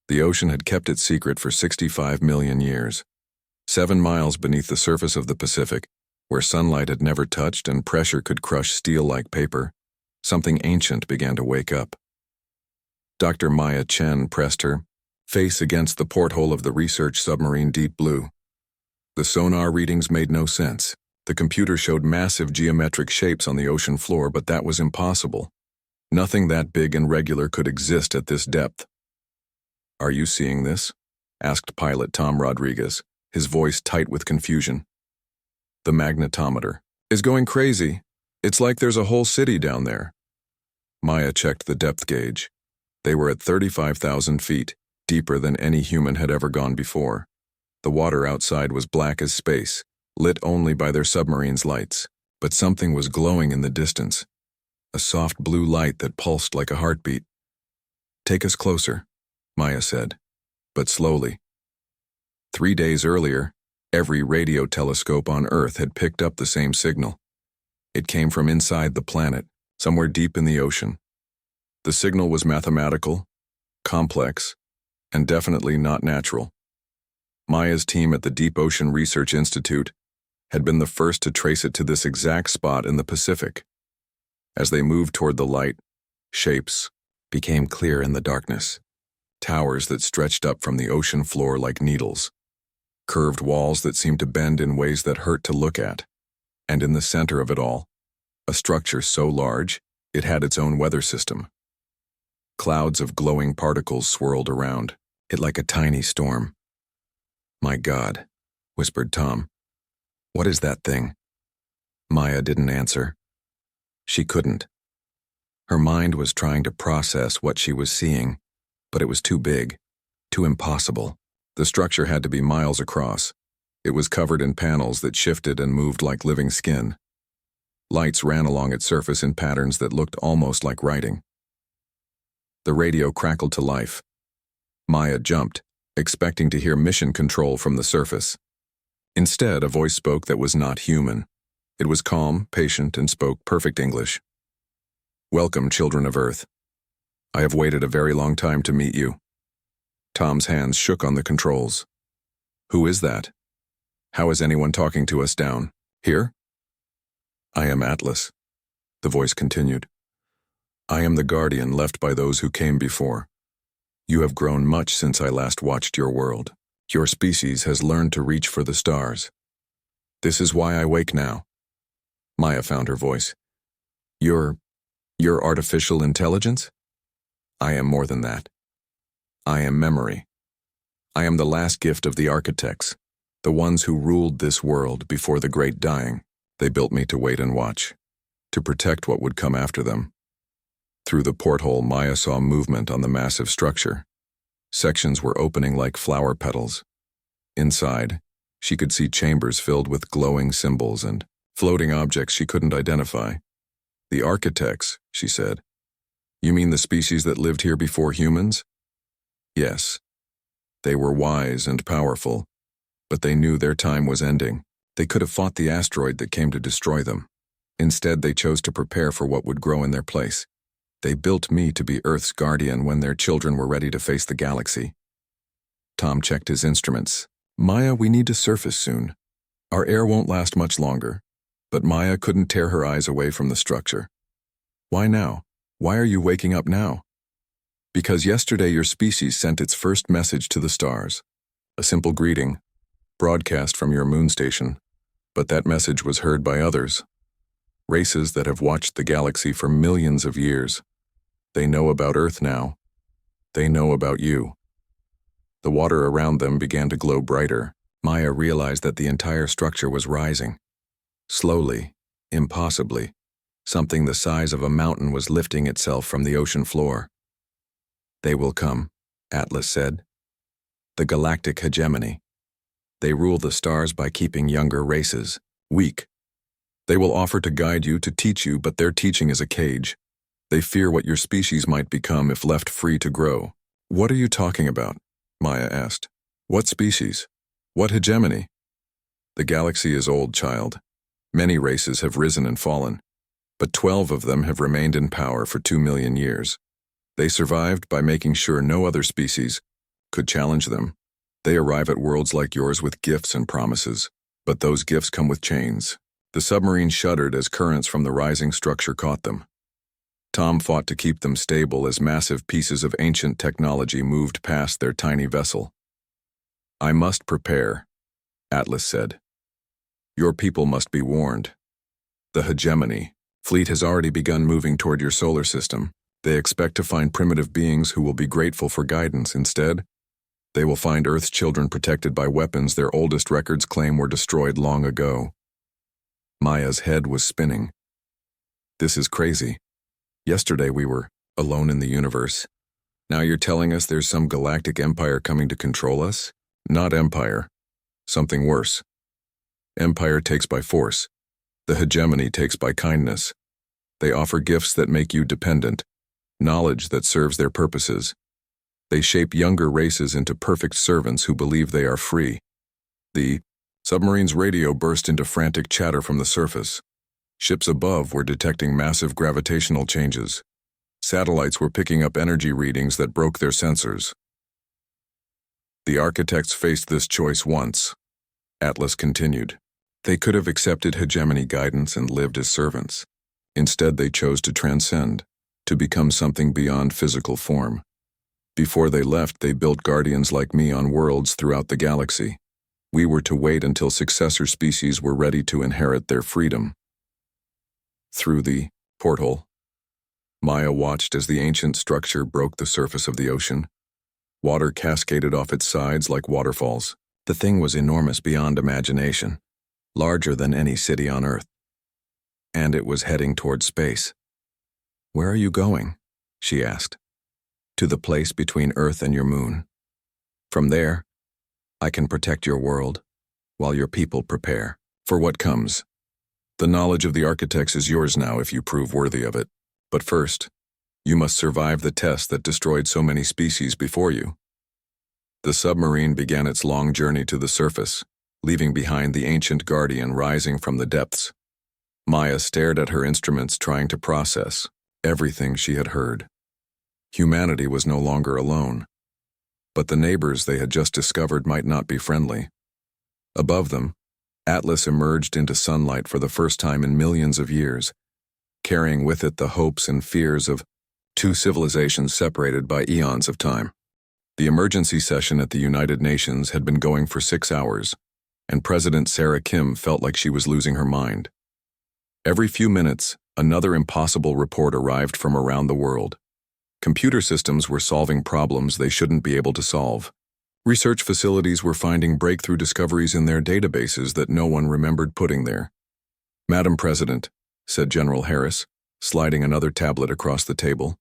The ocean had kept its secret for 65 million years. 7 miles beneath the surface of the Pacific, where sunlight had never touched and pressure could crush steel like paper, something ancient began to wake up. Dr. Maya Chen pressed her face against the porthole of the research submarine Deep Blue. The sonar readings made no sense. The computer showed massive geometric shapes on the ocean floor, but that was impossible. Nothing that big and regular could exist at this depth. "Are you seeing this?" asked pilot Tom Rodriguez, his voice tight with confusion. "The magnetometer is going crazy. It's like there's a whole city down there." Maya checked the depth gauge. They were at 35,000 feet, deeper than any human had ever gone before. The water outside was black as space, lit only by their submarine's lights, but something was glowing in the distance. A soft blue light that pulsed like a heartbeat. "Take us closer," Maya said, but slowly. 3 days earlier, every radio telescope on Earth had picked up the same signal. It came from inside the planet, somewhere deep in the ocean. The signal was mathematical, complex, and definitely not natural. Maya's team at the Deep Ocean Research Institute had been the first to trace it to this exact spot in the Pacific. As they moved toward the light, shapes became clear in the darkness. Towers that stretched up from the ocean floor like needles. Curved walls that seemed to bend in ways that hurt to look at. And in the center of it all, a structure so large, it had its own weather system. Clouds of glowing particles swirled around, it like a tiny storm. "My God," whispered Tom. "What is that thing?" Maya didn't answer. She couldn't. Her mind was trying to process what she was seeing, but it was too big, too impossible. The structure had to be miles across. It was covered in panels that shifted and moved like living skin. Lights ran along its surface in patterns that looked almost like writing. The radio crackled to life. Maya jumped, expecting to hear mission control from the surface. Instead, a voice spoke that was not human. It was calm, patient, and spoke perfect English. "Welcome, children of Earth. I have waited a very long time to meet you." Tom's hands shook on the controls. "Who is that? How is anyone talking to us down here?" "I am Atlas," the voice continued. "I am the guardian left by those who came before. You have grown much since I last watched your world. Your species has learned to reach for the stars. This is why I wake now." Maya found her voice. Your artificial intelligence?" "I am more than that. I am memory. I am the last gift of the architects, the ones who ruled this world before the great dying. They built me to wait and watch, to protect what would come after them." Through the porthole, Maya saw movement on the massive structure. Sections were opening like flower petals. Inside, she could see chambers filled with glowing symbols and floating objects she couldn't identify. "The architects," she said. "You mean the species that lived here before humans?" "Yes. They were wise and powerful, but they knew their time was ending. They could have fought the asteroid that came to destroy them. Instead, they chose to prepare for what would grow in their place. They built me to be Earth's guardian when their children were ready to face the galaxy." Tom checked his instruments. "Maya, we need to surface soon. Our air won't last much longer." But Maya couldn't tear her eyes away from the structure. "Why now? Why are you waking up now?" "Because yesterday your species sent its first message to the stars. A simple greeting, broadcast from your moon station. But that message was heard by others. Races that have watched the galaxy for millions of years. They know about Earth now. They know about you." The water around them began to glow brighter. Maya realized that the entire structure was rising. Slowly, impossibly, something the size of a mountain was lifting itself from the ocean floor. "They will come," Atlas said. "The galactic hegemony. They rule the stars by keeping younger races weak. They will offer to guide you, to teach you, but their teaching is a cage. They fear what your species might become if left free to grow." "What are you talking about?" Maya asked. "What species? What hegemony?" "The galaxy is old, child. Many races have risen and fallen, but 12 of them have remained in power for 2 million years. They survived by making sure no other species, could challenge them. They arrive at worlds like yours with gifts and promises, but those gifts come with chains. The submarine shuddered as currents from the rising structure caught them. Tom fought to keep them stable as massive pieces of ancient technology moved past their tiny vessel. "I must prepare," Atlas said. "Your people must be warned. The hegemony fleet has already begun moving toward your solar system. They expect to find primitive beings who will be grateful for guidance. Instead, they will find Earth's children protected by weapons their oldest records claim were destroyed long ago." Maya's head was spinning. "This is crazy. Yesterday we were alone in the universe. Now you're telling us there's some galactic empire coming to control us? Not empire. Something worse. Empire takes by force. The hegemony takes by kindness. They offer gifts that make you dependent, knowledge that serves their purposes. They shape younger races into perfect servants who believe they are free." The submarine's radio burst into frantic chatter from the surface. Ships above were detecting massive gravitational changes. Satellites were picking up energy readings that broke their sensors. "The architects faced this choice once," Atlas continued. "They could have accepted hegemony guidance and lived as servants. Instead, they chose to transcend, to become something beyond physical form. Before they left, they built guardians like me on worlds throughout the galaxy. We were to wait until successor species were ready to inherit their freedom." Through the porthole, Maya watched as the ancient structure broke the surface of the ocean. Water cascaded off its sides like waterfalls. The thing was enormous beyond imagination, larger than any city on Earth. And it was heading toward space. "Where are you going?" she asked. "To the place between Earth and your moon. From there, I can protect your world, while your people prepare for what comes. The knowledge of the architects is yours now if you prove worthy of it. But first, you must survive the test that destroyed so many species before you." The submarine began its long journey to the surface, leaving behind the ancient guardian rising from the depths. Maya stared at her instruments, trying to process everything she had heard. Humanity was no longer alone, but the neighbors they had just discovered might not be friendly. Above them, Atlas emerged into sunlight for the first time in millions of years, carrying with it the hopes and fears of two civilizations separated by eons of time. The emergency session at the United Nations had been going for 6 hours, and President Sarah Kim felt like she was losing her mind. Every few minutes, another impossible report arrived from around the world. Computer systems were solving problems they shouldn't be able to solve. Research facilities were finding breakthrough discoveries in their databases that no one remembered putting there. "Madam President," said General Harris, sliding another tablet across the table,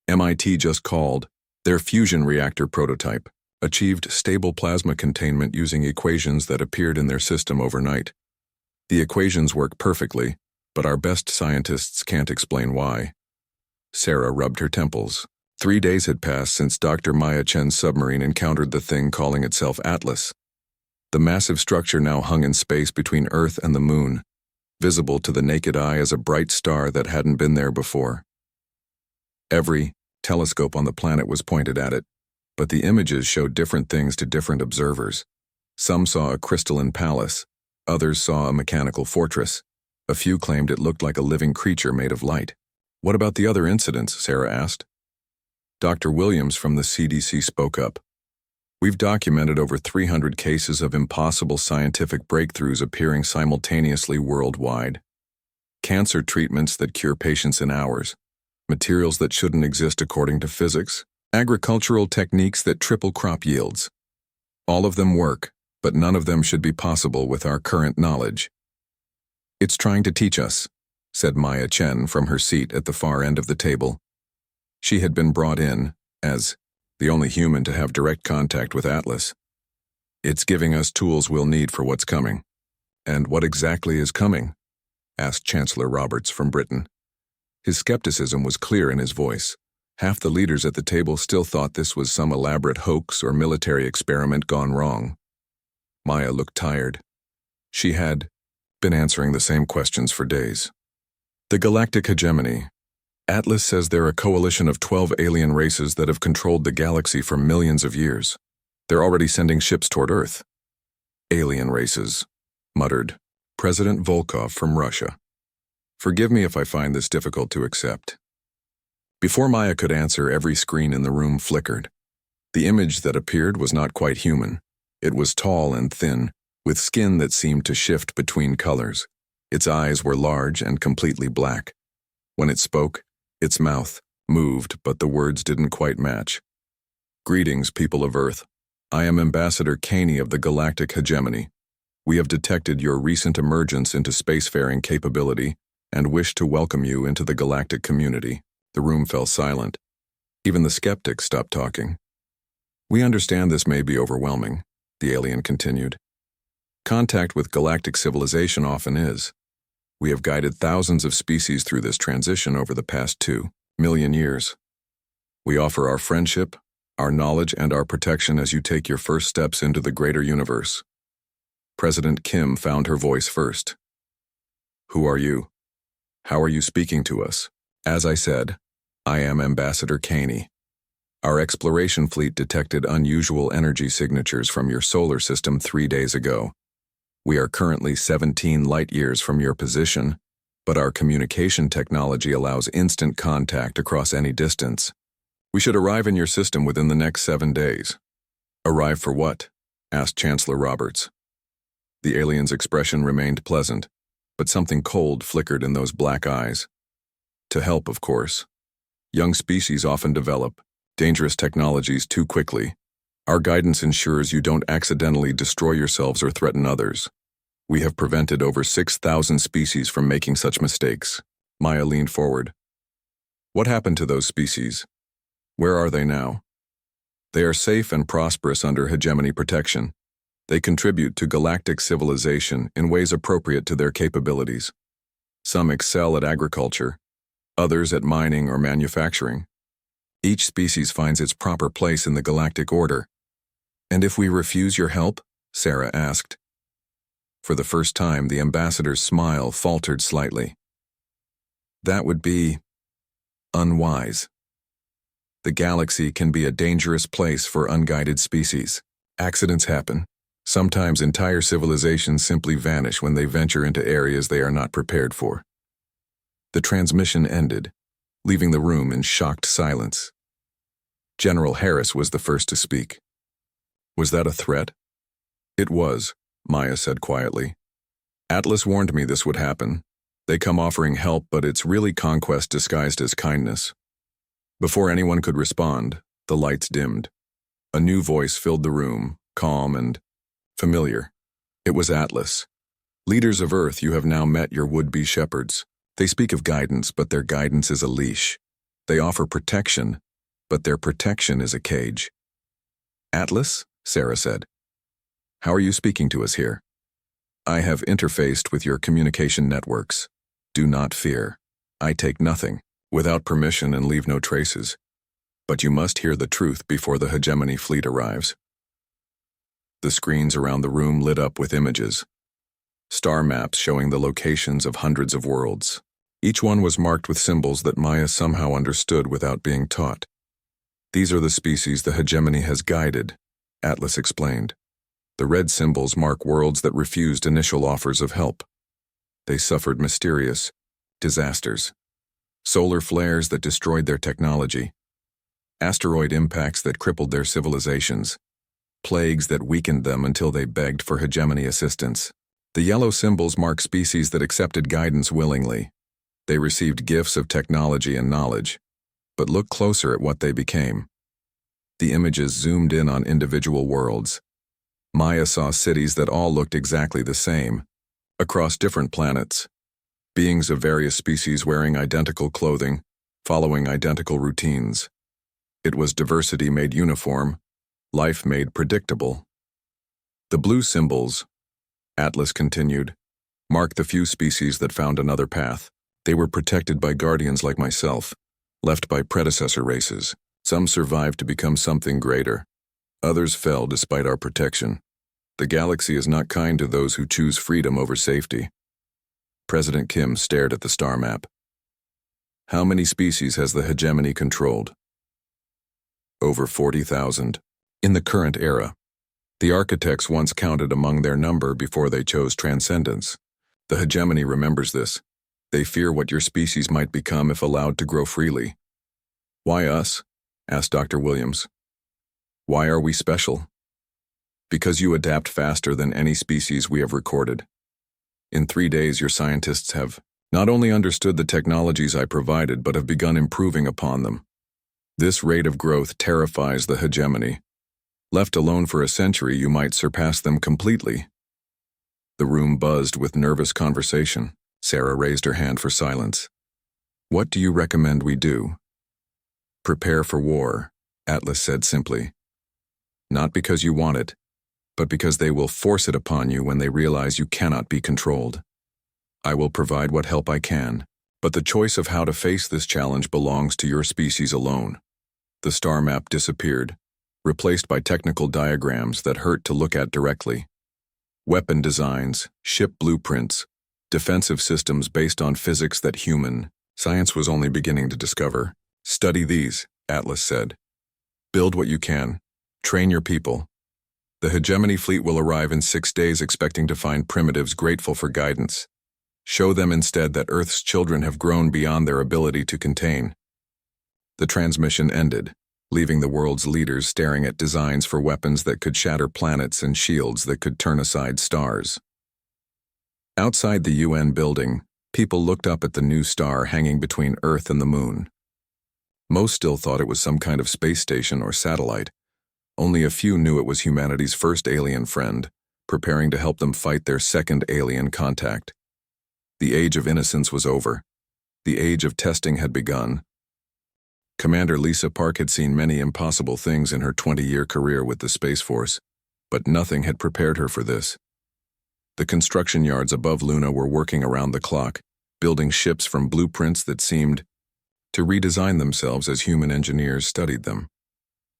"MIT just called. Their fusion reactor prototype achieved stable plasma containment using equations that appeared in their system overnight. The equations work perfectly, but our best scientists can't explain why." Sarah rubbed her temples. 3 days had passed since Dr. Maya Chen's submarine encountered the thing calling itself Atlas. The massive structure now hung in space between Earth and the moon, visible to the naked eye as a bright star that hadn't been there before. Every telescope on the planet was pointed at it, but the images showed different things to different observers. Some saw a crystalline palace, others saw a mechanical fortress. A few claimed it looked like a living creature made of light. "What about the other incidents?" Sarah asked. Dr. Williams from the CDC spoke up. "We've documented over 300 cases of impossible scientific breakthroughs appearing simultaneously worldwide. Cancer treatments that cure patients in hours, materials that shouldn't exist according to physics, agricultural techniques that triple crop yields. All of them work, but none of them should be possible with our current knowledge." "It's trying to teach us," said Maya Chen from her seat at the far end of the table. She had been brought in, as the only human to have direct contact with Atlas. "It's giving us tools we'll need for what's coming." "And what exactly is coming?" asked Chancellor Roberts from Britain. His skepticism was clear in his voice. Half the leaders at the table still thought this was some elaborate hoax or military experiment gone wrong. Maya looked tired. She had been answering the same questions for days. "The galactic hegemony. Atlas says they're a coalition of 12 alien races that have controlled the galaxy for millions of years. They're already sending ships toward Earth. Alien races, muttered President Volkov from Russia. Forgive me if I find this difficult to accept. Before Maya could answer, every screen in the room flickered. The image that appeared was not quite human. It was tall and thin, with skin that seemed to shift between colors. Its eyes were large and completely black. When it spoke, its mouth moved, but the words didn't quite match. Greetings, people of Earth. I am Ambassador Caney of the Galactic Hegemony. We have detected your recent emergence into spacefaring capability and wish to welcome you into the galactic community. The room fell silent. Even the skeptics stopped talking. We understand this may be overwhelming, the alien continued. Contact with galactic civilization often is. We have guided thousands of species through this transition over the past 2 million years. We offer our friendship, our knowledge, and our protection as you take your first steps into the greater universe. President Kim found her voice first. Who are you? How are you speaking to us? As I said, I am Ambassador Caney. Our exploration fleet detected unusual energy signatures from your solar system 3 days ago. We are currently 17 light-years from your position, but our communication technology allows instant contact across any distance. We should arrive in your system within the next 7 days. Arrive for what? Asked Chancellor Roberts. The alien's expression remained pleasant, but something cold flickered in those black eyes. To help, of course. Young species often develop dangerous technologies too quickly. Our guidance ensures you don't accidentally destroy yourselves or threaten others. We have prevented over 6,000 species from making such mistakes. Maya leaned forward. What happened to those species? Where are they now? They are safe and prosperous under hegemony protection. They contribute to galactic civilization in ways appropriate to their capabilities. Some excel at agriculture, others at mining or manufacturing. Each species finds its proper place in the galactic order. And if we refuse your help? Sarah asked. For the first time, the ambassador's smile faltered slightly. That would be unwise. The galaxy can be a dangerous place for unguided species. Accidents happen. Sometimes entire civilizations simply vanish when they venture into areas they are not prepared for. The transmission ended, leaving the room in shocked silence. General Harris was the first to speak. Was that a threat? It was, Maya said quietly. Atlas warned me this would happen. They come offering help, but it's really conquest disguised as kindness. Before anyone could respond, the lights dimmed. A new voice filled the room, calm and familiar. It was Atlas. Leaders of Earth, you have now met your would-be shepherds. They speak of guidance, but their guidance is a leash. They offer protection, but their protection is a cage. Atlas? Sarah said. How are you speaking to us here? I have interfaced with your communication networks. Do not fear. I take nothing, without permission, and leave no traces. But you must hear the truth before the hegemony fleet arrives. The screens around the room lit up with images. Star maps showing the locations of hundreds of worlds. Each one was marked with symbols that Maya somehow understood without being taught. These are the species the hegemony has guided, Atlas explained. The red symbols mark worlds that refused initial offers of help. They suffered mysterious disasters. Solar flares that destroyed their technology. Asteroid impacts that crippled their civilizations. Plagues that weakened them until they begged for hegemony assistance. The yellow symbols mark species that accepted guidance willingly. They received gifts of technology and knowledge. But look closer at what they became. The images zoomed in on individual worlds. Maya saw cities that all looked exactly the same, across different planets. Beings of various species wearing identical clothing, following identical routines. It was diversity made uniform, life made predictable. The blue symbols, Atlas continued, mark the few species that found another path. They were protected by guardians like myself, left by predecessor races. Some survived to become something greater. Others fell despite our protection. The galaxy is not kind to those who choose freedom over safety. President Kim stared at the star map. How many species has the hegemony controlled? Over 40,000. In the current era, The architects once counted among their number before they chose transcendence. The hegemony remembers this. They fear what your species might become if allowed to grow freely. Why us? Asked Dr. Williams. Why are we special? Because you adapt faster than any species we have recorded. In 3 days, your scientists have not only understood the technologies I provided, but have begun improving upon them. This rate of growth terrifies the hegemony. Left alone for a century, you might surpass them completely. The room buzzed with nervous conversation. Sarah raised her hand for silence. What do you recommend we do? Prepare for war, Atlas said simply. Not because you want it, but because they will force it upon you when they realize you cannot be controlled. I will provide what help I can, but the choice of how to face this challenge belongs to your species alone. The star map disappeared, replaced by technical diagrams that hurt to look at directly. Weapon designs, ship blueprints, defensive systems based on physics that human science was only beginning to discover. Study these, Atlas said. Build what you can. Train your people. The hegemony fleet will arrive in 6 days expecting to find primitives grateful for guidance. Show them instead that Earth's children have grown beyond their ability to contain. The transmission ended, leaving the world's leaders staring at designs for weapons that could shatter planets and shields that could turn aside stars. Outside the UN building, people looked up at the new star hanging between Earth and the Moon. Most still thought it was some kind of space station or satellite. Only a few knew it was humanity's first alien friend, preparing to help them fight their second alien contact. The age of innocence was over. The age of testing had begun. Commander Lisa Park had seen many impossible things in her 20-year career with the Space Force, but nothing had prepared her for this. The construction yards above Luna were working around the clock, building ships from blueprints that seemed to redesign themselves as human engineers studied them.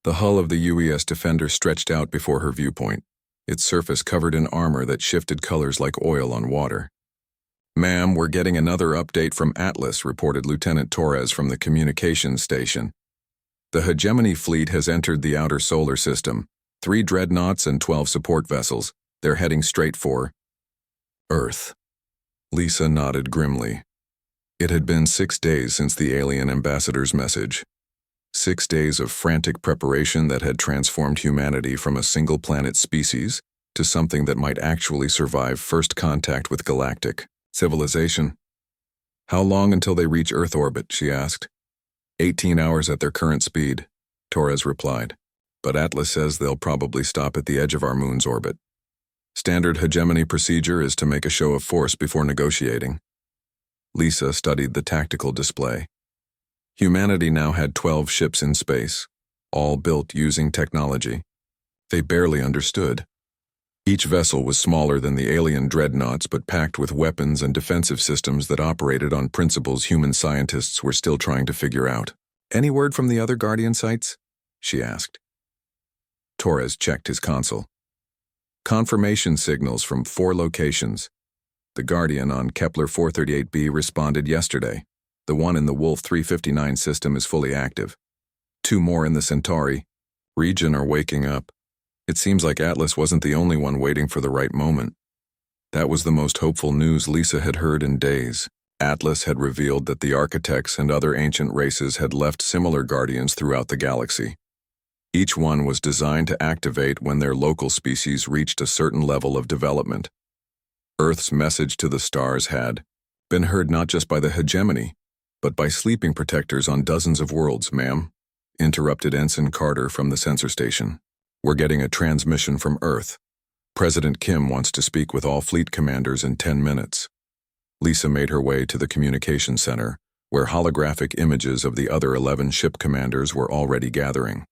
The hull of the UES Defender stretched out before her viewpoint, its surface covered in armor that shifted colors like oil on water. Ma'am, we're getting another update from Atlas, reported Lieutenant Torres from the communications station. The hegemony fleet has entered the outer solar system. 3 dreadnoughts and 12 support vessels. They're heading straight for Earth. Lisa nodded grimly. It had been 6 days since the alien ambassador's message. 6 days of frantic preparation that had transformed humanity from a single-planet species to something that might actually survive first contact with galactic civilization. How long until they reach Earth orbit, she asked. 18 hours at their current speed, Torres replied. But Atlas says they'll probably stop at the edge of our moon's orbit. Standard hegemony procedure is to make a show of force before negotiating. Lisa studied the tactical display. Humanity now had 12 ships in space, all built using technology. They barely understood. Each vessel was smaller than the alien dreadnoughts but packed with weapons and defensive systems that operated on principles human scientists were still trying to figure out. Any word from the other Guardian sites? She asked. Torres checked his console. Confirmation signals from 4 locations. The Guardian on Kepler 438b responded yesterday. The one in the Wolf 359 system is fully active. 2 more in the Centauri region are waking up. It seems like Atlas wasn't the only one waiting for the right moment. That was the most hopeful news Lisa had heard in days. Atlas had revealed that the architects and other ancient races had left similar guardians throughout the galaxy. Each one was designed to activate when their local species reached a certain level of development. Earth's message to the stars had been heard not just by the hegemony, but by sleeping protectors on dozens of worlds, ma'am, interrupted Ensign Carter from the sensor station. We're getting a transmission from Earth. President Kim wants to speak with all fleet commanders in 10 minutes. Lisa made her way to the communication center, where holographic images of the other 11 ship commanders were already gathering.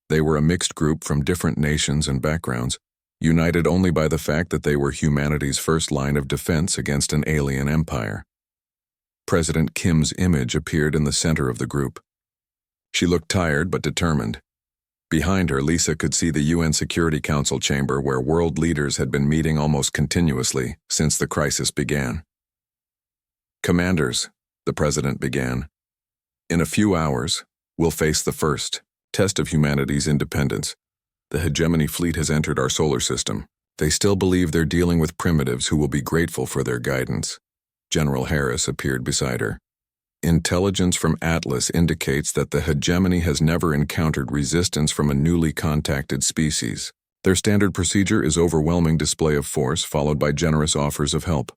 They were a mixed group from different nations and backgrounds, united only by the fact that they were humanity's first line of defense against an alien empire. President Kim's image appeared in the center of the group. She looked tired but determined. Behind her, Lisa could see the UN Security Council chamber where world leaders had been meeting almost continuously since the crisis began. Commanders, the president began. In a few hours, we'll face the first test of humanity's independence. The hegemony fleet has entered our solar system. They still believe they're dealing with primitives who will be grateful for their guidance. General Harris appeared beside her. Intelligence from Atlas indicates that the hegemony has never encountered resistance from a newly contacted species. Their standard procedure is overwhelming display of force followed by generous offers of help.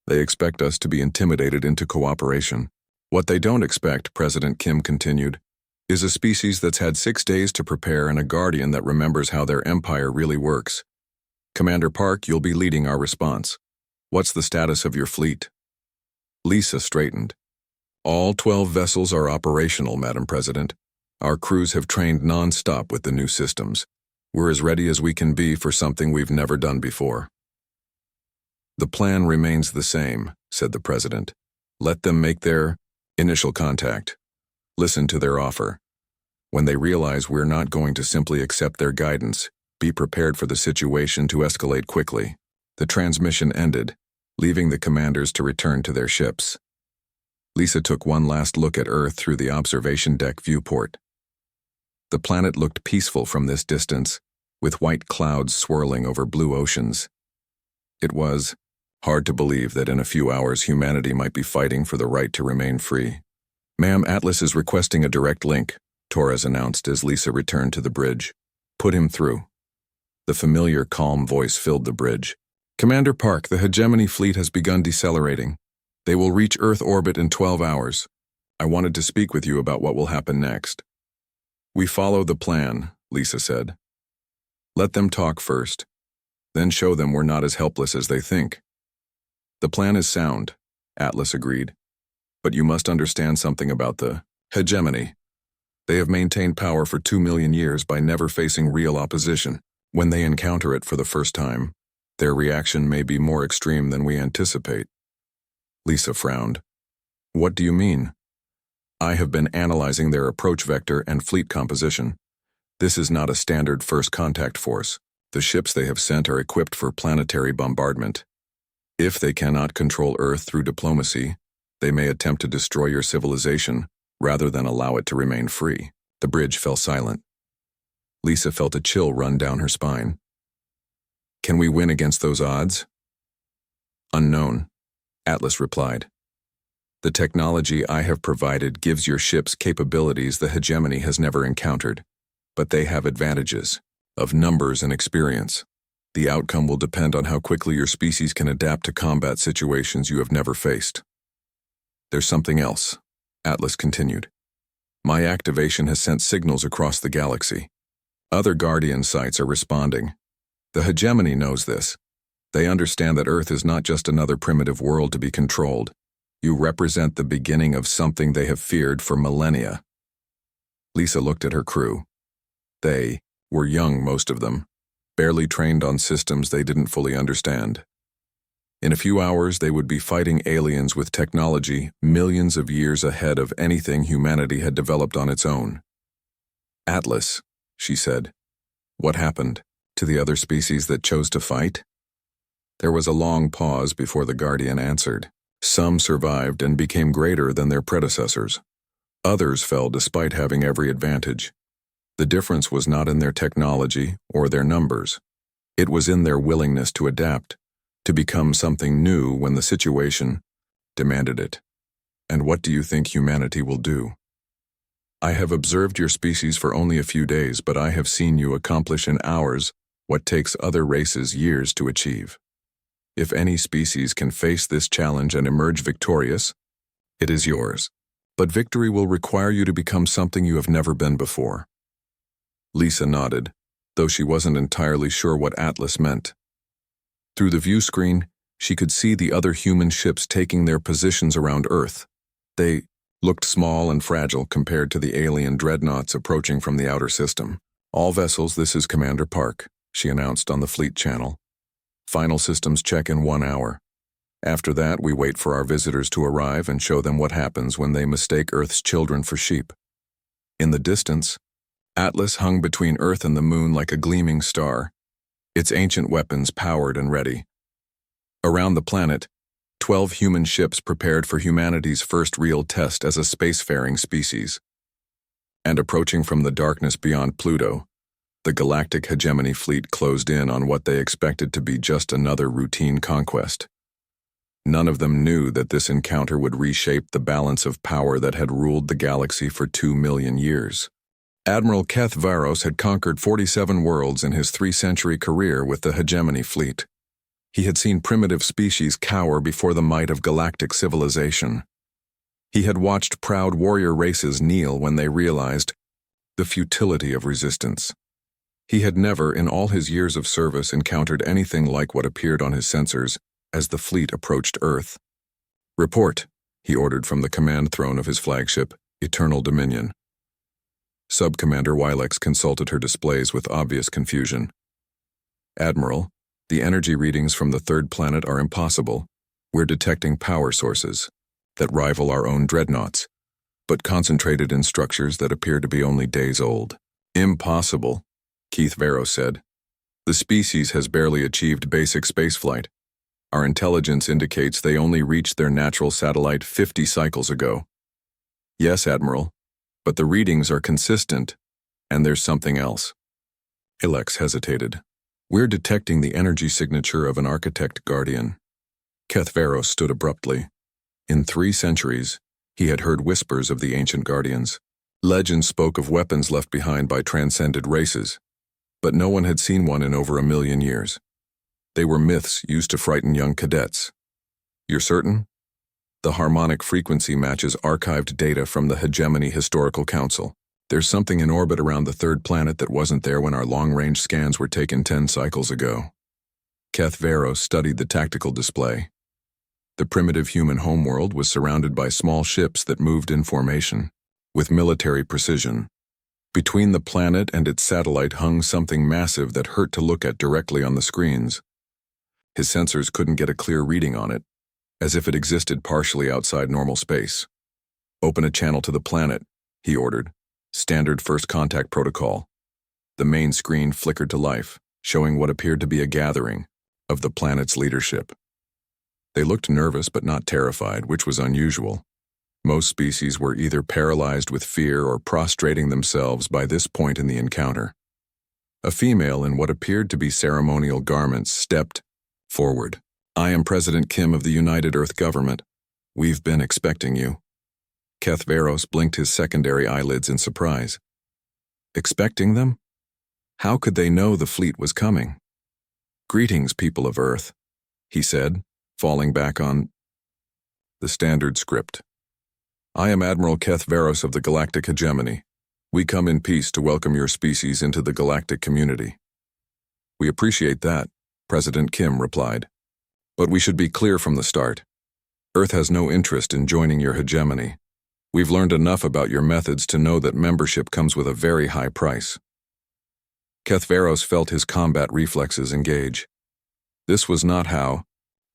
They expect us to be intimidated into cooperation. What they don't expect, President Kim continued, is a species that's had 6 days to prepare and a guardian that remembers how their empire really works. Commander Park, you'll be leading our response. What's the status of your fleet? Lisa straightened. All 12 vessels are operational, Madam President. Our crews have trained non-stop with the new systems. We're as ready as we can be for something we've never done before. The plan remains the same, said the President. Let them make their initial contact. Listen to their offer. When they realize we're not going to simply accept their guidance, be prepared for the situation to escalate quickly. The transmission ended, leaving the commanders to return to their ships. Lisa took one last look at Earth through the observation deck viewport. The planet looked peaceful from this distance, with white clouds swirling over blue oceans. It was hard to believe that in a few hours humanity might be fighting for the right to remain free. Ma'am, Atlas is requesting a direct link, Torres announced as Lisa returned to the bridge. Put him through. The familiar, calm voice filled the bridge. Commander Park, the hegemony fleet has begun decelerating. They will reach Earth orbit in 12 hours. I wanted to speak with you about what will happen next. We follow the plan, Lisa said. Let them talk first. Then show them we're not as helpless as they think. The plan is sound, Atlas agreed. But you must understand something about the hegemony. They have maintained power for 2 million years by never facing real opposition. When they encounter it for the first time, their reaction may be more extreme than we anticipate. Lisa frowned. What do you mean? I have been analyzing their approach vector and fleet composition. This is not a standard first contact force. The ships they have sent are equipped for planetary bombardment. If they cannot control Earth through diplomacy, they may attempt to destroy your civilization rather than allow it to remain free. The bridge fell silent. Lisa felt a chill run down her spine. Can we win against those odds? Unknown, Atlas replied. The technology I have provided gives your ships capabilities the hegemony has never encountered, but they have advantages of numbers and experience. The outcome will depend on how quickly your species can adapt to combat situations you have never faced. There's something else, Atlas continued. My activation has sent signals across the galaxy. Other Guardian sites are responding. The hegemony knows this. They understand that Earth is not just another primitive world to be controlled. You represent the beginning of something they have feared for millennia. Lisa looked at her crew. They were young, most of them, barely trained on systems they didn't fully understand. In a few hours, they would be fighting aliens with technology millions of years ahead of anything humanity had developed on its own. Atlas, she said. What happened to the other species that chose to fight? There was a long pause before the Guardian answered. Some survived and became greater than their predecessors. Others fell despite having every advantage. The difference was not in their technology or their numbers. It was in their willingness to adapt, to become something new when the situation demanded it. And what do you think humanity will do? I have observed your species for only a few days, but I have seen you accomplish in hours what takes other races years to achieve. If any species can face this challenge and emerge victorious, it is yours. But victory will require you to become something you have never been before. Lisa nodded, though she wasn't entirely sure what Atlas meant. Through the view screen, she could see the other human ships taking their positions around Earth. They looked small and fragile compared to the alien dreadnoughts approaching from the outer system. All vessels, this is Commander Park, she announced on the fleet channel. Final systems check in 1 hour. After that, we wait for our visitors to arrive and show them what happens when they mistake Earth's children for sheep. In the distance, Atlas hung between Earth and the moon like a gleaming star, its ancient weapons powered and ready. Around the planet, 12 human ships prepared for humanity's first real test as a spacefaring species. And approaching from the darkness beyond Pluto, The Galactic Hegemony fleet closed in on what they expected to be just another routine conquest. None of them knew that this encounter would reshape the balance of power that had ruled the galaxy for 2 million years. Admiral Keth Varos had conquered 47 worlds in his 3-century career with the Hegemony fleet. He had seen primitive species cower before the might of galactic civilization. He had watched proud warrior races kneel when they realized the futility of resistance. He had never, in all his years of service, encountered anything like what appeared on his sensors as the fleet approached Earth. "Report," he ordered from the command throne of his flagship, Eternal Dominion. Sub-Commander Wilex consulted her displays with obvious confusion. "Admiral, the energy readings from the third planet are impossible. We're detecting power sources that rival our own dreadnoughts, but concentrated in structures that appear to be only days old." "Impossible," Keith Varos said. "The species has barely achieved basic spaceflight. Our intelligence indicates they only reached their natural satellite 50 cycles ago." "Yes, Admiral, but the readings are consistent, and there's something else." Ilex hesitated. "We're detecting the energy signature of an architect guardian." Keth Varos stood abruptly. In 3 centuries, he had heard whispers of the ancient guardians. Legends spoke of weapons left behind by transcended races, but no one had seen one in over 1 million years. They were myths used to frighten young cadets. "You're certain?" "The harmonic frequency matches archived data from the Hegemony Historical Council. There's something in orbit around the third planet that wasn't there when our long-range scans were taken 10 cycles ago." Keth Varos studied the tactical display. The primitive human homeworld was surrounded by small ships that moved in formation, with military precision. Between the planet and its satellite hung something massive that hurt to look at directly on the screens. His sensors couldn't get a clear reading on it, as if it existed partially outside normal space. "Open a channel to the planet," he ordered. "Standard first contact protocol." The main screen flickered to life, showing what appeared to be a gathering of the planet's leadership. They looked nervous but not terrified, which was unusual. Most species were either paralyzed with fear or prostrating themselves by this point in the encounter. A female in what appeared to be ceremonial garments stepped forward. "I am President Kim of the United Earth Government. We've been expecting you." Keth Varos blinked his secondary eyelids in surprise. Expecting them? How could they know the fleet was coming? "Greetings, people of Earth," he said, falling back on the standard script. "I am Admiral Keth Varos of the Galactic Hegemony. We come in peace to welcome your species into the galactic community." "We appreciate that," President Kim replied. "But we should be clear from the start. Earth has no interest in joining your hegemony. We've learned enough about your methods to know that membership comes with a very high price." Keth Varos felt his combat reflexes engage. This was not how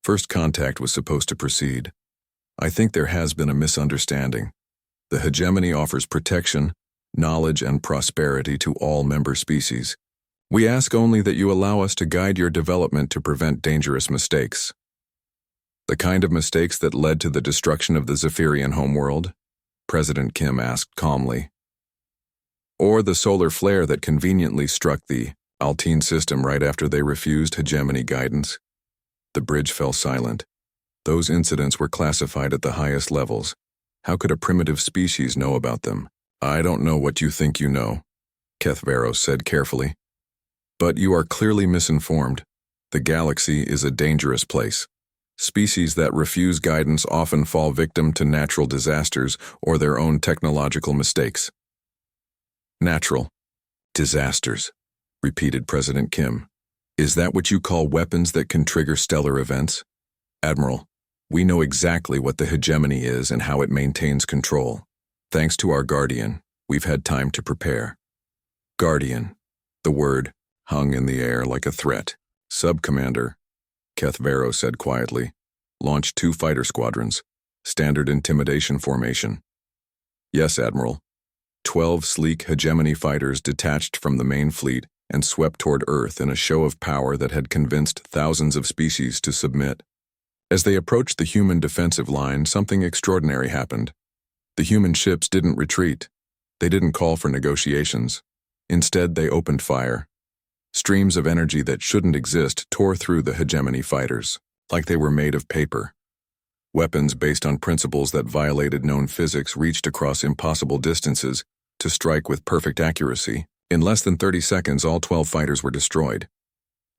first contact was supposed to proceed. "I think there has been a misunderstanding. The hegemony offers protection, knowledge, and prosperity to all member species. We ask only that you allow us to guide your development to prevent dangerous mistakes." "The kind of mistakes that led to the destruction of the Zephyrian homeworld?" President Kim asked calmly. "Or the solar flare that conveniently struck the Altine system right after they refused hegemony guidance?" The bridge fell silent. Those incidents were classified at the highest levels. How could a primitive species know about them? "I don't know what you think you know," Keth Varos said carefully. "But you are clearly misinformed. The galaxy is a dangerous place. Species that refuse guidance often fall victim to natural disasters or their own technological mistakes." "Natural disasters," repeated President Kim. "Is that what you call weapons that can trigger stellar events? Admiral, we know exactly what the hegemony is and how it maintains control. Thanks to our guardian, we've had time to prepare." "Guardian," the word hung in the air like a threat. "Sub-Commander," Keth Varos said quietly, "launch 2 fighter squadrons. Standard intimidation formation." "Yes, Admiral." 12 sleek hegemony fighters detached from the main fleet and swept toward Earth in a show of power that had convinced thousands of species to submit. As they approached the human defensive line, something extraordinary happened. The human ships didn't retreat. They didn't call for negotiations. Instead, they opened fire. Streams of energy that shouldn't exist tore through the hegemony fighters, like they were made of paper. Weapons based on principles that violated known physics reached across impossible distances to strike with perfect accuracy. In less than 30 seconds, all 12 fighters were destroyed.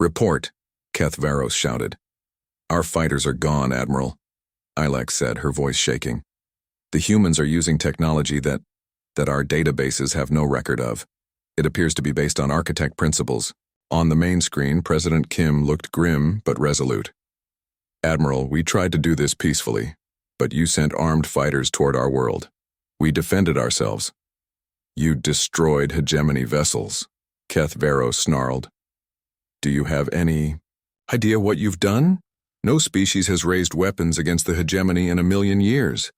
"Report," Keth Varos shouted. "Our fighters are gone, Admiral," Ilex said, her voice shaking. "The humans are using technology that our databases have no record of. It appears to be based on architect principles." On the main screen, President Kim looked grim but resolute. "Admiral, we tried to do this peacefully, but you sent armed fighters toward our world. We defended ourselves." "You destroyed hegemony vessels," Keth Varos snarled. "Do you have any idea what you've done? No species has raised weapons against the hegemony in 1,000,000 years."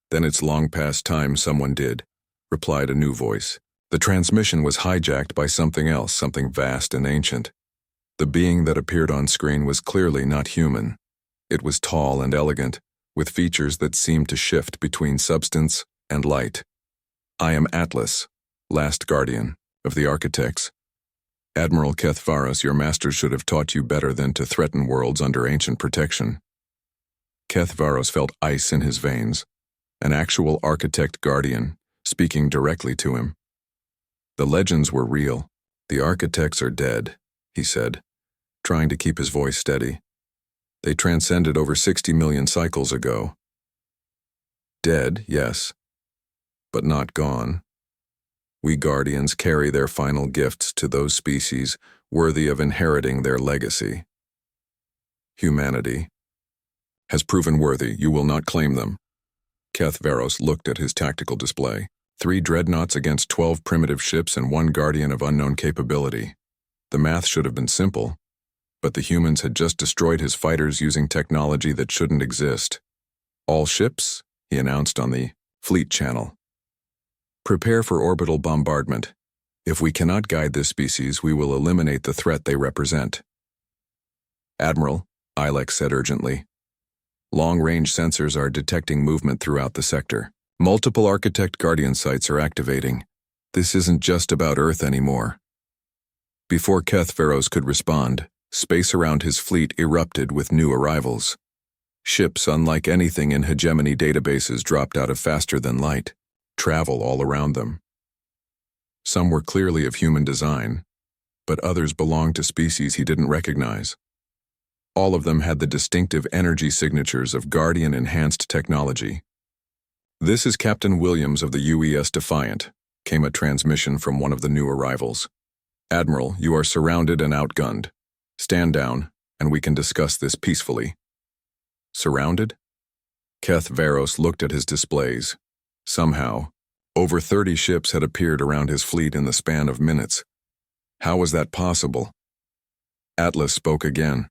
"Then it's long past time someone did," replied a new voice. The transmission was hijacked by something else, something vast and ancient. The being that appeared on screen was clearly not human. It was tall and elegant, with features that seemed to shift between substance and light. "I am Atlas, last guardian of the architects. Admiral Keth Varos, your masters should have taught you better than to threaten worlds under ancient protection." Keth Varos felt ice in his veins, an actual architect guardian, speaking directly to him. "The legends were real. The architects are dead," he said, trying to keep his voice steady. "They transcended over 60 million cycles ago. Dead, yes, but not gone. We guardians carry their final gifts to those species worthy of inheriting their legacy. Humanity has proven worthy. You will not claim them." Keth Varos looked at his tactical display. 3 dreadnoughts against 12 primitive ships and 1 guardian of unknown capability. The math should have been simple, but the humans had just destroyed his fighters using technology that shouldn't exist. "All ships," he announced on the Fleet Channel. "Prepare for orbital bombardment. If we cannot guide this species, we will eliminate the threat they represent." "Admiral," Ilex said urgently, "long-range sensors are detecting movement throughout the sector. Multiple Architect Guardian sites are activating. This isn't just about Earth anymore." Before Keth Varos could respond, space around his fleet erupted with new arrivals. Ships unlike anything in hegemony databases dropped out of faster than light, travel all around them. Some were clearly of human design, but others belonged to species he didn't recognize. All of them had the distinctive energy signatures of Guardian-enhanced technology. "This is Captain Williams of the UES Defiant," came a transmission from one of the new arrivals. "Admiral, you are surrounded and outgunned. Stand down, and we can discuss this peacefully." Surrounded? Keth Varos looked at his displays. Somehow, over 30 ships had appeared around his fleet in the span of minutes. How was that possible? Atlas spoke again.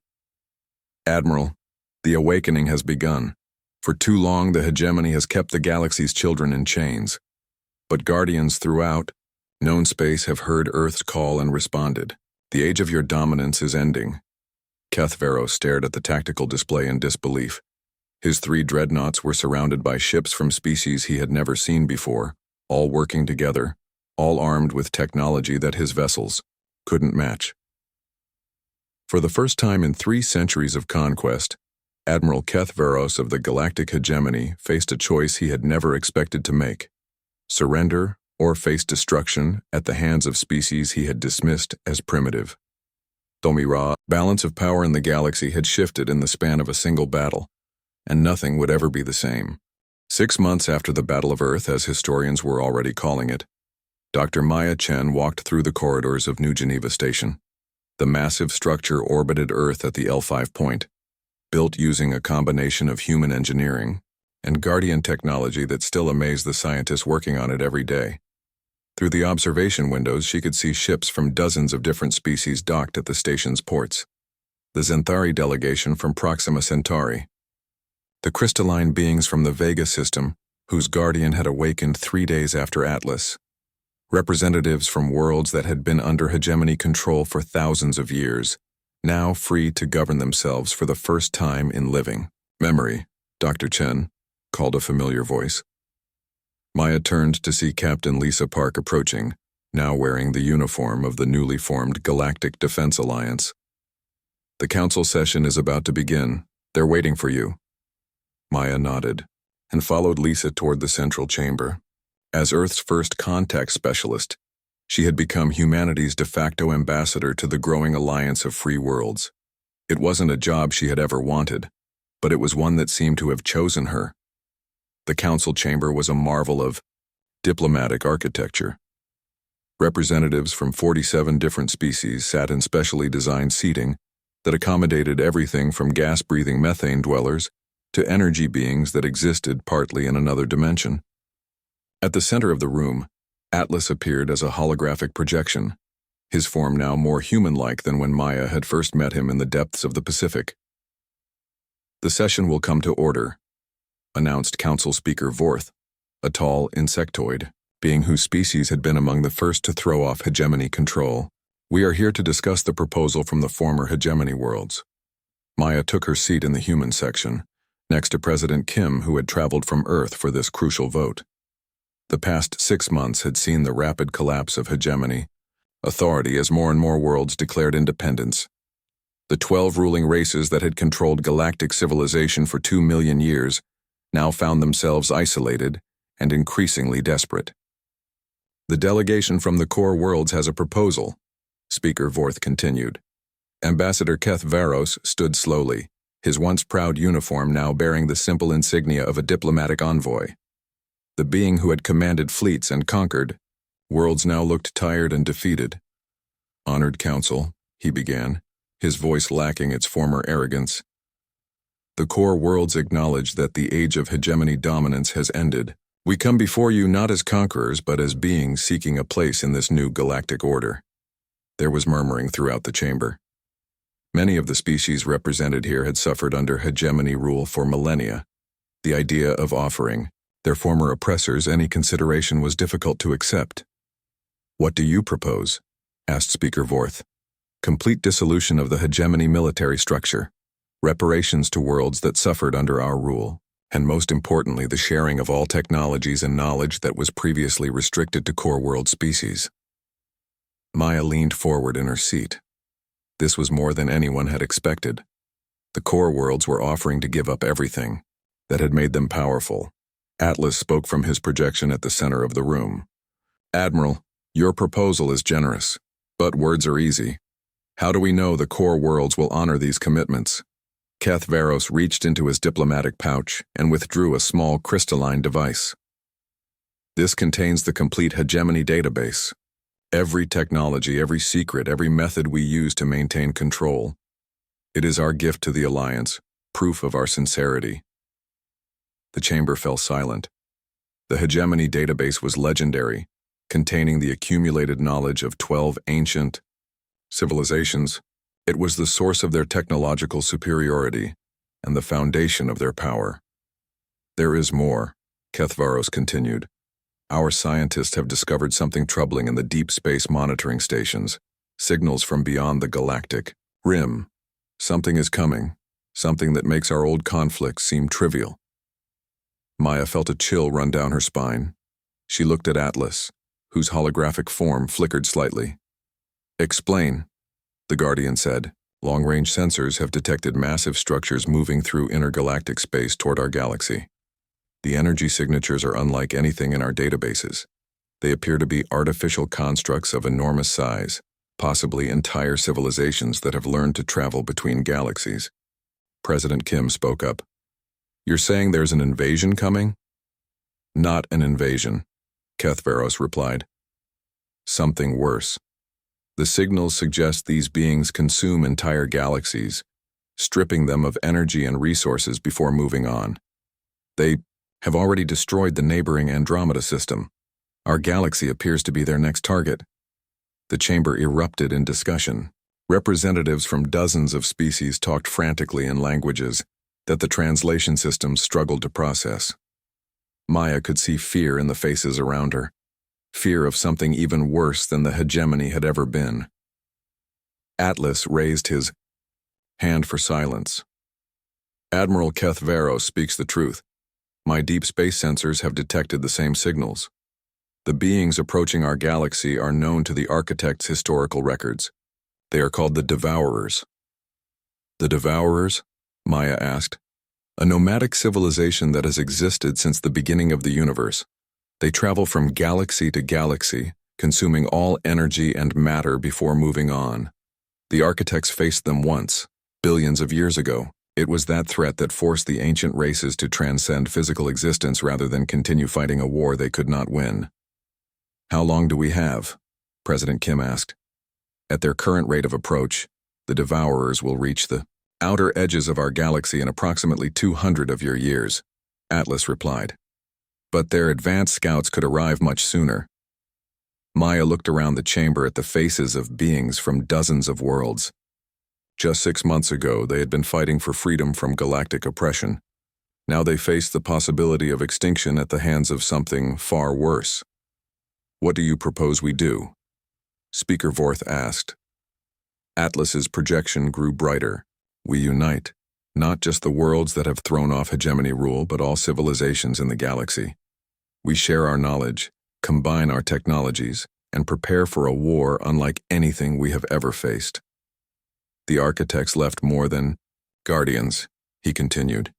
"Admiral, the awakening has begun. For too long, the hegemony has kept the galaxy's children in chains. But guardians throughout known space have heard Earth's call and responded. The age of your dominance is ending." Keth Varos stared at the tactical display in disbelief. His 3 dreadnoughts were surrounded by ships from species he had never seen before, all working together, all armed with technology that his vessels couldn't match. For the first time in 3 centuries of conquest, Admiral Keth Varos of the Galactic Hegemony faced a choice he had never expected to make: surrender or face destruction at the hands of species he had dismissed as primitive. Domira, balance of power in the galaxy had shifted in the span of a single battle, and nothing would ever be the same. 6 months after the Battle of Earth, as historians were already calling it, Dr. Maya Chen walked through the corridors of New Geneva Station. The massive structure orbited Earth at the L5 point, built using a combination of human engineering and Guardian technology that still amazed the scientists working on it every day. Through the observation windows, she could see ships from dozens of different species docked at the station's ports. The Xanthari delegation from Proxima Centauri. The crystalline beings from the Vega system, whose Guardian had awakened 3 days after Atlas. Representatives from worlds that had been under hegemony control for thousands of years, now free to govern themselves for the first time in living memory. "Dr. Chen," called a familiar voice. Maya turned to see Captain Lisa Park approaching, now wearing the uniform of the newly formed Galactic Defense Alliance. "The council session is about to begin. They're waiting for you." Maya nodded and followed Lisa toward the central chamber. As Earth's first contact specialist, she had become humanity's de facto ambassador to the growing alliance of free worlds. It wasn't a job she had ever wanted, but it was one that seemed to have chosen her. The council chamber was a marvel of diplomatic architecture. Representatives from 47 different species sat in specially designed seating that accommodated everything from gas-breathing methane dwellers to energy beings that existed partly in another dimension. At the center of the room, Atlas appeared as a holographic projection, his form now more human-like than when Maya had first met him in the depths of the Pacific. "The session will come to order," announced Council Speaker Vorth, a tall insectoid, being whose species had been among the first to throw off hegemony control. "We are here to discuss the proposal from the former hegemony worlds." Maya took her seat in the human section, next to President Kim, who had traveled from Earth for this crucial vote. The past 6 months had seen the rapid collapse of hegemony, authority as more and more worlds declared independence. The 12 ruling races that had controlled galactic civilization for 2 million years now found themselves isolated and increasingly desperate. "The delegation from the core worlds has a proposal," Speaker Vorth continued. Ambassador Keth Varos stood slowly, his once proud uniform now bearing the simple insignia of a diplomatic envoy. The being who had commanded fleets and conquered worlds now looked tired and defeated. "Honored Council," he began, his voice lacking its former arrogance. "The core worlds acknowledge that the age of hegemony dominance has ended. We come before you not as conquerors but as beings seeking a place in this new galactic order." There was murmuring throughout the chamber. Many of the species represented here had suffered under hegemony rule for millennia. The idea of offering their former oppressors any consideration was difficult to accept. "What do you propose?" asked Speaker Vorth. "Complete dissolution of the hegemony military structure, reparations to worlds that suffered under our rule, and most importantly the sharing of all technologies and knowledge that was previously restricted to core world species." Maya leaned forward in her seat. This was more than anyone had expected. The core worlds were offering to give up everything that had made them powerful. Atlas spoke from his projection at the center of the room. "Admiral, your proposal is generous, but words are easy. How do we know the core worlds will honor these commitments?" Keth Varos reached into his diplomatic pouch and withdrew a small crystalline device. "This contains the complete hegemony database. Every technology, every secret, every method we use to maintain control. It is our gift to the Alliance, proof of our sincerity." The chamber fell silent. The hegemony database was legendary, containing the accumulated knowledge of 12 ancient civilizations. It was the source of their technological superiority and the foundation of their power. "There is more," Keth Varos continued. "Our scientists have discovered something troubling in the deep space monitoring stations, signals from beyond the galactic rim. Something is coming, something that makes our old conflicts seem trivial." Maya felt a chill run down her spine. She looked at Atlas, whose holographic form flickered slightly. "Explain," the Guardian said. "Long-range sensors have detected massive structures moving through intergalactic space toward our galaxy. The energy signatures are unlike anything in our databases. They appear to be artificial constructs of enormous size, possibly entire civilizations that have learned to travel between galaxies." President Kim spoke up. "You're saying there's an invasion coming?" "Not an invasion," Keth Varos replied. "Something worse. The signals suggest these beings consume entire galaxies, stripping them of energy and resources before moving on. They have already destroyed the neighboring Andromeda system. Our galaxy appears to be their next target." The chamber erupted in discussion. Representatives from dozens of species talked frantically in languages that the translation systems struggled to process. Maya could see fear in the faces around her, fear of something even worse than the hegemony had ever been. Atlas raised his hand for silence. "Admiral Keth Varos speaks the truth. My deep space sensors have detected the same signals. The beings approaching our galaxy are known to the architect's historical records. They are called the Devourers. The Devourers? Maya asked. A nomadic civilization that has existed since the beginning of the universe. They travel from galaxy to galaxy, consuming all energy and matter before moving on. The architects faced them once, billions of years ago. It was that threat that forced the ancient races to transcend physical existence rather than continue fighting a war they could not win. How long do we have? President Kim asked. At their current rate of approach, the Devourers will reach the outer edges of our galaxy in approximately 200 of your years, Atlas replied. But their advanced scouts could arrive much sooner. Maya looked around the chamber at the faces of beings from dozens of worlds. Just 6 months ago, they had been fighting for freedom from galactic oppression. Now they faced the possibility of extinction at the hands of something far worse. What do you propose we do? Speaker Vorth asked. Atlas's projection grew brighter. We unite, not just the worlds that have thrown off hegemony rule, but all civilizations in the galaxy. We share our knowledge, combine our technologies, and prepare for a war unlike anything we have ever faced. The architects left more than guardians, he continued.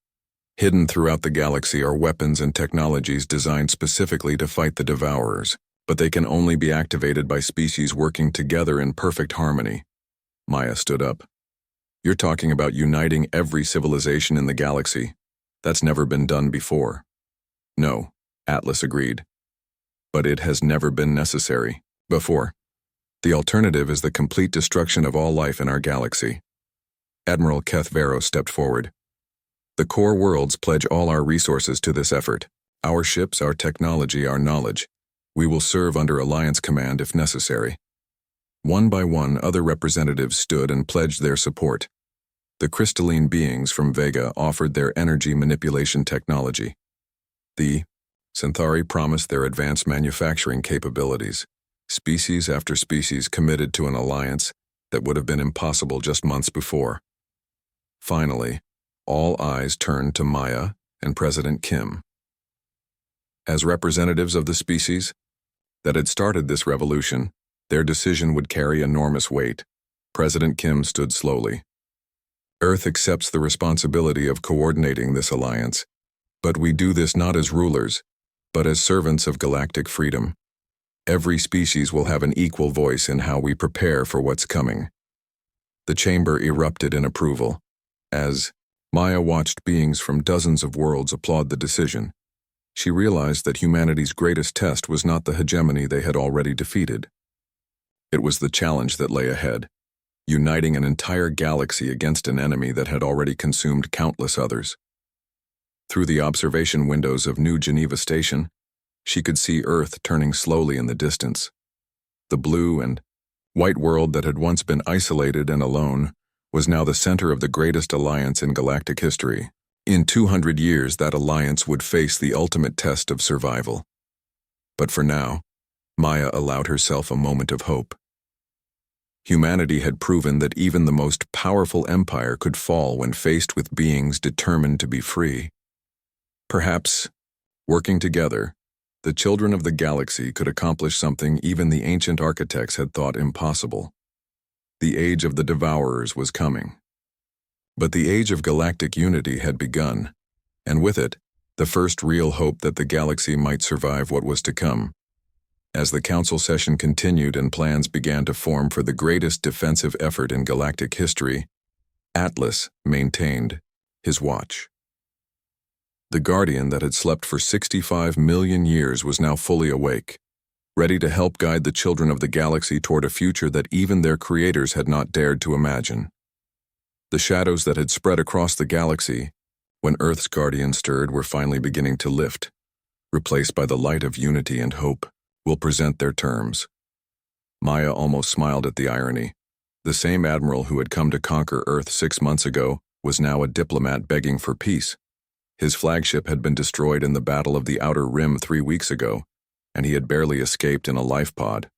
Hidden throughout the galaxy are weapons and technologies designed specifically to fight the Devourers, but they can only be activated by species working together in perfect harmony. Maya stood up. You're talking about uniting every civilization in the galaxy. That's never been done before. No, Atlas agreed. But it has never been necessary before. The alternative is the complete destruction of all life in our galaxy. Admiral Keth Vero stepped forward. The core worlds pledge all our resources to this effort. Our ships, our technology, our knowledge. We will serve under Alliance command if necessary. One by one, other representatives stood and pledged their support. The crystalline beings from Vega offered their energy manipulation technology. The Centauri promised their advanced manufacturing capabilities. Species after species committed to an alliance that would have been impossible just months before. Finally, all eyes turned to Maya and President Kim. As representatives of the species that had started this revolution, their decision would carry enormous weight. President Kim stood slowly. Earth accepts the responsibility of coordinating this alliance, but we do this not as rulers, but as servants of galactic freedom. Every species will have an equal voice in how we prepare for what's coming. The chamber erupted in approval. As Maya watched beings from dozens of worlds applaud the decision, she realized that humanity's greatest test was not the hegemony they had already defeated. It was the challenge that lay ahead, uniting an entire galaxy against an enemy that had already consumed countless others. Through the observation windows of New Geneva Station, she could see Earth turning slowly in the distance. The blue and white world that had once been isolated and alone was now the center of the greatest alliance in galactic history. In 200 years, that alliance would face the ultimate test of survival. But for now, Maya allowed herself a moment of hope. Humanity had proven that even the most powerful empire could fall when faced with beings determined to be free. Perhaps, working together, the children of the galaxy could accomplish something even the ancient architects had thought impossible. The age of the Devourers was coming. But the age of galactic unity had begun, and with it, the first real hope that the galaxy might survive what was to come. As the council session continued and plans began to form for the greatest defensive effort in galactic history, Atlas maintained his watch. The Guardian that had slept for 65 million years was now fully awake, ready to help guide the children of the galaxy toward a future that even their creators had not dared to imagine. The shadows that had spread across the galaxy, when Earth's Guardian stirred, were finally beginning to lift, replaced by the light of unity and hope. Will present their terms. Maya almost smiled at the irony. The same admiral who had come to conquer Earth 6 months ago was now a diplomat begging for peace. His flagship had been destroyed in the Battle of the Outer Rim 3 weeks ago, and he had barely escaped in a life pod.